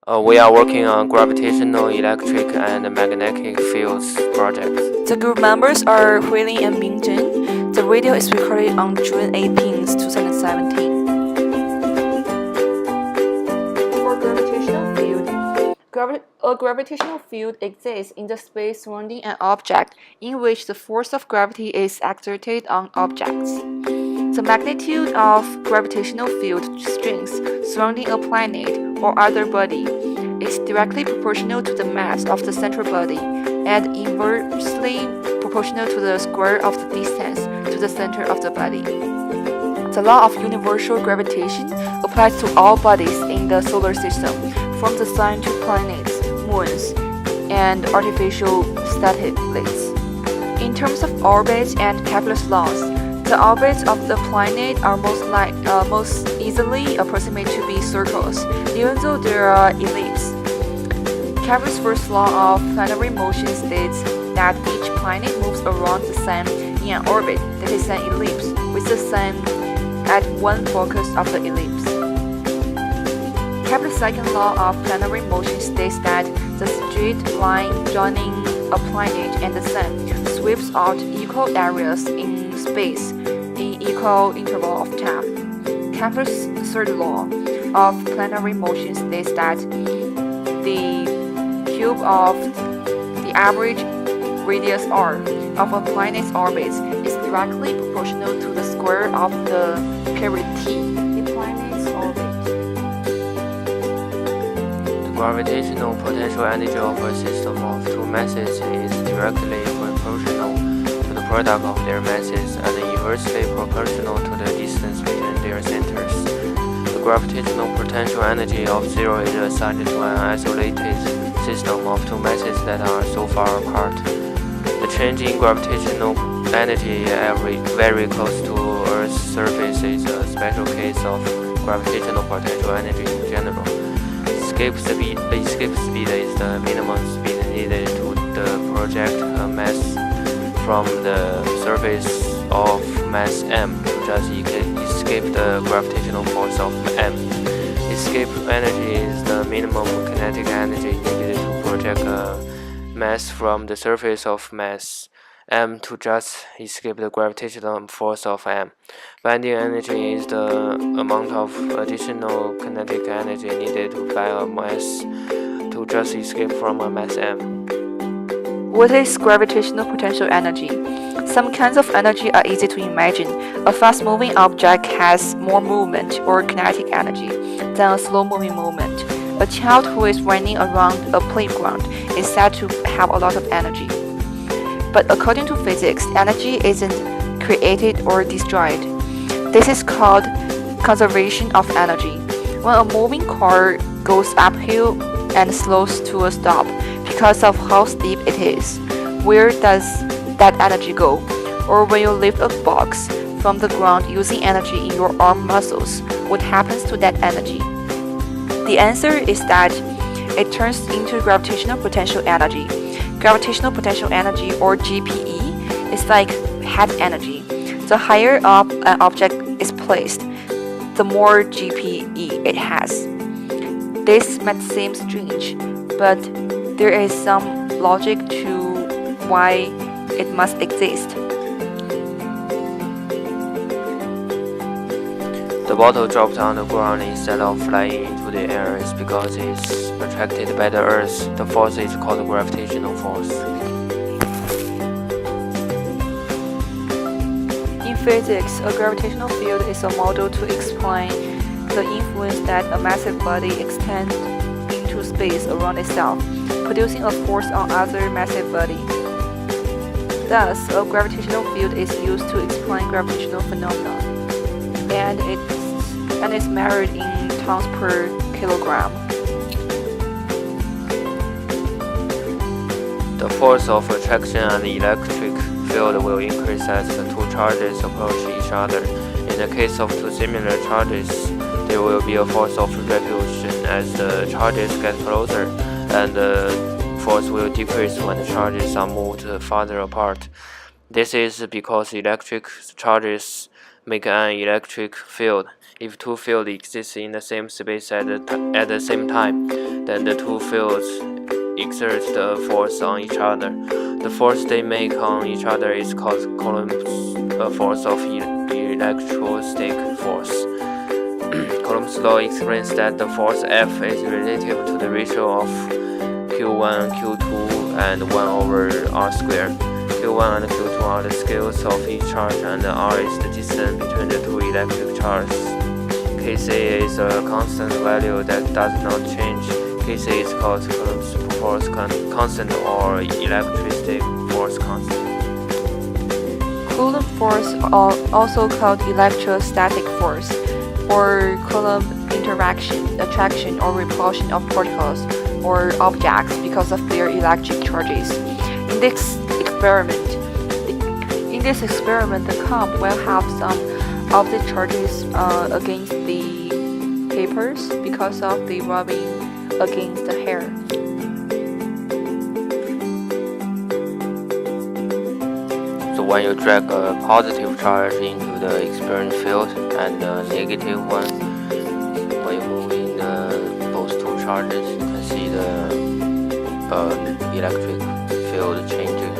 We are working on gravitational, electric, and magnetic fields projects. The group members are Huilin and Bingjin. The video is recorded on June 18, 2017. For gravitational field, a gravitational field exists in the space surrounding an object in which the force of gravity is exerted on objects. The magnitude of gravitational field strings surrounding a planet or other body is directly proportional to the mass of the central body and inversely proportional to the square of the distance to the center of the body. The law of universal gravitation applies to all bodies in the solar system, from the sun to planets, moons, and artificial satellites. In terms of orbits and Kepler's laws, the orbits of the planet are most easily approximated to be circles, even though there are ellipses. Kepler's first law of planetary motion states that each planet moves around the sun in an orbit that is an ellipse, with the sun at one focus of the ellipse. Kepler's second law of planetary motion states that the straight line joining a planet and the sun sweeps out equal areas in space in equal interval of time. Kepler's third law of planetary motion states that the cube of the average radius r of a planet's orbit is directly proportional to the square of the period t in planet's orbit. The gravitational potential energy of a system of two masses is directly proportional to the product of their masses and inversely proportional to the distance between their centers. The gravitational potential energy of zero is assigned to an isolated system of two masses that are so far apart. The change in gravitational energy very close to Earth's surface is a special case of gravitational potential energy in general. Escape speed is the minimum speed needed to project a mass from the surface of mass m to just escape the gravitational force of m. Escape energy is the minimum kinetic energy needed to project a mass from the surface of mass m to just escape the gravitational force of m. Binding energy is the amount of additional kinetic energy needed by a mass to just escape from a mass m. What is gravitational potential energy? Some kinds of energy are easy to imagine. A fast-moving object has more movement or kinetic energy than a slow-moving movement. A child who is running around a playground is said to have a lot of energy. But according to physics, energy isn't created or destroyed. This is called conservation of energy. When a moving car goes uphill and slows to a stop because of how steep it is, where does that energy go? Or when you lift a box from the ground using energy in your arm muscles, what happens to that energy? The answer is that it turns into gravitational potential energy. Gravitational potential energy, or GPE, is like head energy. The higher up an object is placed, the more GPE it has. This might seem strange, but there is some logic to why it must exist. The bottle dropped on the ground instead of flying into the air is because it's attracted by the Earth. The force is called gravitational force. In physics, a gravitational field is a model to explain the influence that a massive body extends into space around itself, producing a force on other massive body. Thus, a gravitational field is used to explain gravitational phenomena, and it's measured in tons per kilogram. The force of attraction and electric field will increase as the two charges approach each other. In the case of two similar charges, there will be a force of repulsion as the charges get closer, and the force will decrease when the charges are moved farther apart. This is because electric charges make an electric field. If two fields exist in the same space at the same time, then the two fields exert the force on each other. The force they make on each other is called Coulomb's force of electrostatic force. Coulomb's law explains that the force F is relative to the ratio of Q1 and Q2 and 1 over r squared. Q1 and Q2 are the scales of each charge, and r is the distance between the two electric charges. Kc is a constant value that does not change. Kc is called Coulomb's force constant or electrostatic force constant. Coulomb force, also called electrostatic force, or Coulomb interaction, attraction or repulsion of particles or objects because of their electric charges. In this experiment, the comb will have some of the charges against the papers because of the rubbing against the hair. So when you drag a positive charge into the experiment field and a negative one, when you move in both two charges, you can see the electric field changing.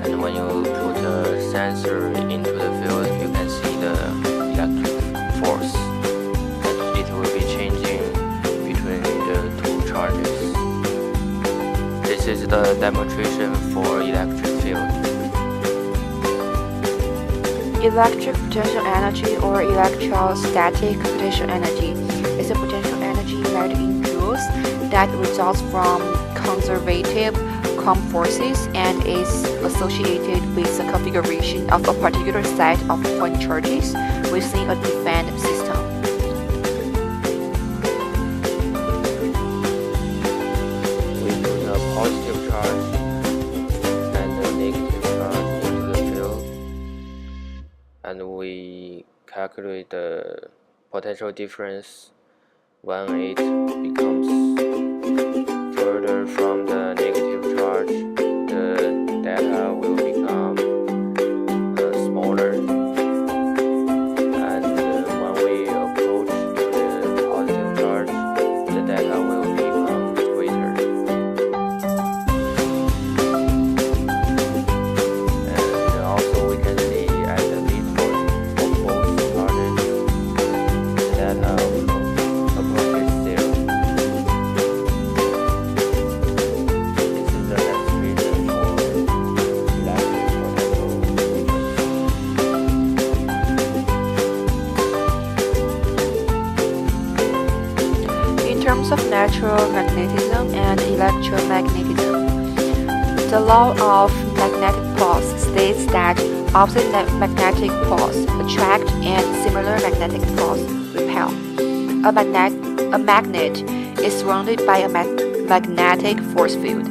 And when you put a sensor into the field, you can see the electric force, and it will be changing between the two charges. This is the demonstration for electric field. Electric potential energy or electrostatic potential energy is a potential energy measured in joules that results from conservative Coulomb forces and is associated with the configuration of a particular set of point charges within a defined system. We put a positive charge and a negative charge into the field, and we calculate the potential difference when it becomes further from the negative charge. The data will become smaller, and when we approach the positive charge, the data will become greater. And also we can see at the midpoint of both charges, the data approaches zero. This is the demonstration for electric potential difference. In terms of natural magnetism and electromagnetism, the law of magnetic poles states that opposite magnetic poles attract and similar magnetic poles repel. A magnet is surrounded by a magnetic force field.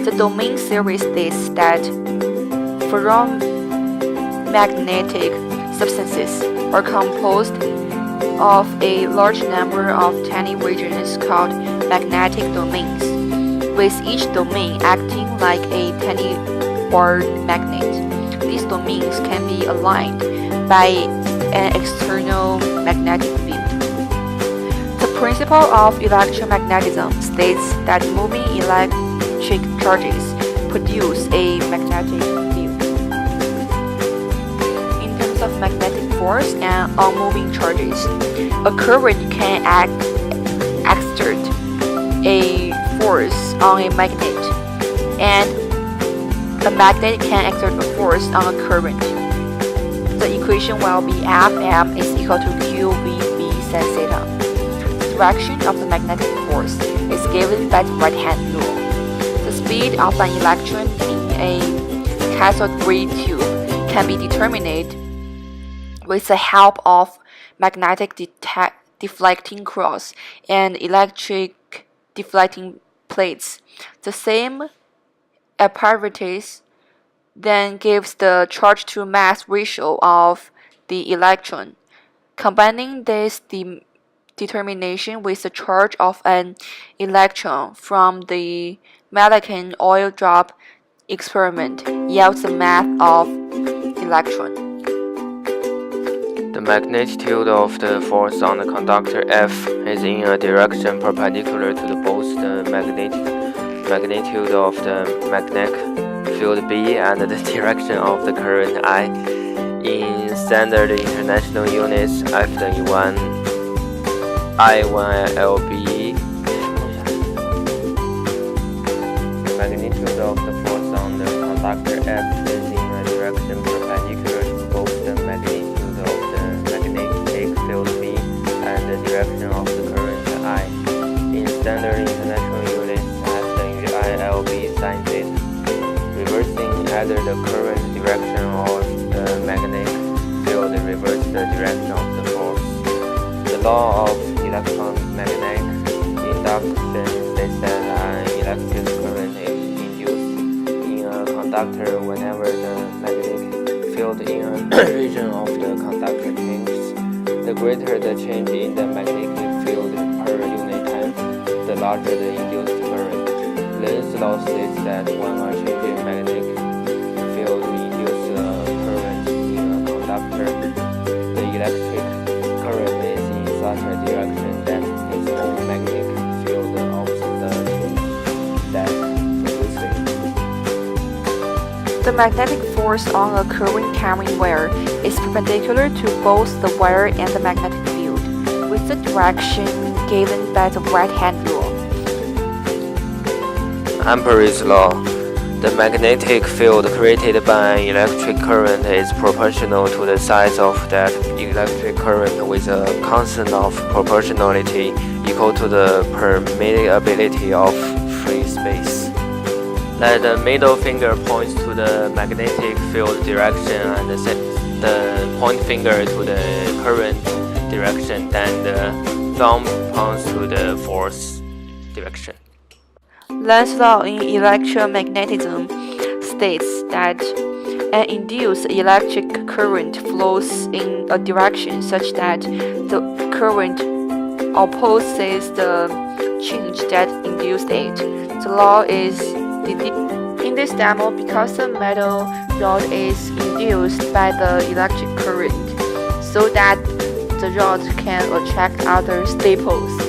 The domain theory states that ferromagnetic substances are composed of a large number of tiny regions called magnetic domains, with each domain acting like a tiny barred magnet. These domains can be aligned by an external magnetic field. The principle of electromagnetism states that moving electric charges produce a magnetic field. In terms of magnetic force and on moving charges, a current can exert a force on a magnet, and a magnet can exert a force on a current. The equation will be Fm is equal to QVB sin theta. The direction of the magnetic force is given by the right-hand rule. The speed of an electron in a cathode-ray tube can be determined with the help of magnetic deflecting cross and electric deflecting plates. The same apparatus then gives the charge to mass ratio of the electron. Combining this determination with the charge of an electron from the Millikan oil drop experiment yields the mass of electron. The magnitude of the force on the conductor F is in a direction perpendicular to both the magnitude of the magnetic field B and the direction of the current I. In standard international units, F 等于 1 I1 lb. The magnitude of the force on the conductor F is in a direction perpendicular to both the magnitude of the magnetic field B and the direction of the current I. In standard international units, F 等于 I lb sin theta. Reversing either the current direction or the magnetic field reverse the direction of the force. The law of electromagnetic induction states that an electric current is induced in a conductor whenever the magnetic field in a region of the conductor changes. The greater the change in the magnetic field per unit time, the larger the induced current. Lenz's law states that when a change in magnetic field induces a current in a conductor, the electric current is in such a direction that its own magnetic field opposite the change that produces it. The magnetic force on a current carrying wire is perpendicular to both the wire and the magnetic field, with the direction given by the right-hand rule. Ampere's law. The magnetic field created by an electric current is proportional to the size of that electric current with a constant of proportionality equal to the permeability of free space. Let the middle finger points to the magnetic field direction and the point finger to the current direction, then the thumb points to the force direction. Lenz's law in electromagnetism states that an induced electric current flows in a direction such that the current opposes the change that induced it. The law is in this demo because the metal rod is induced by the electric current, so that the rod can attract other staples.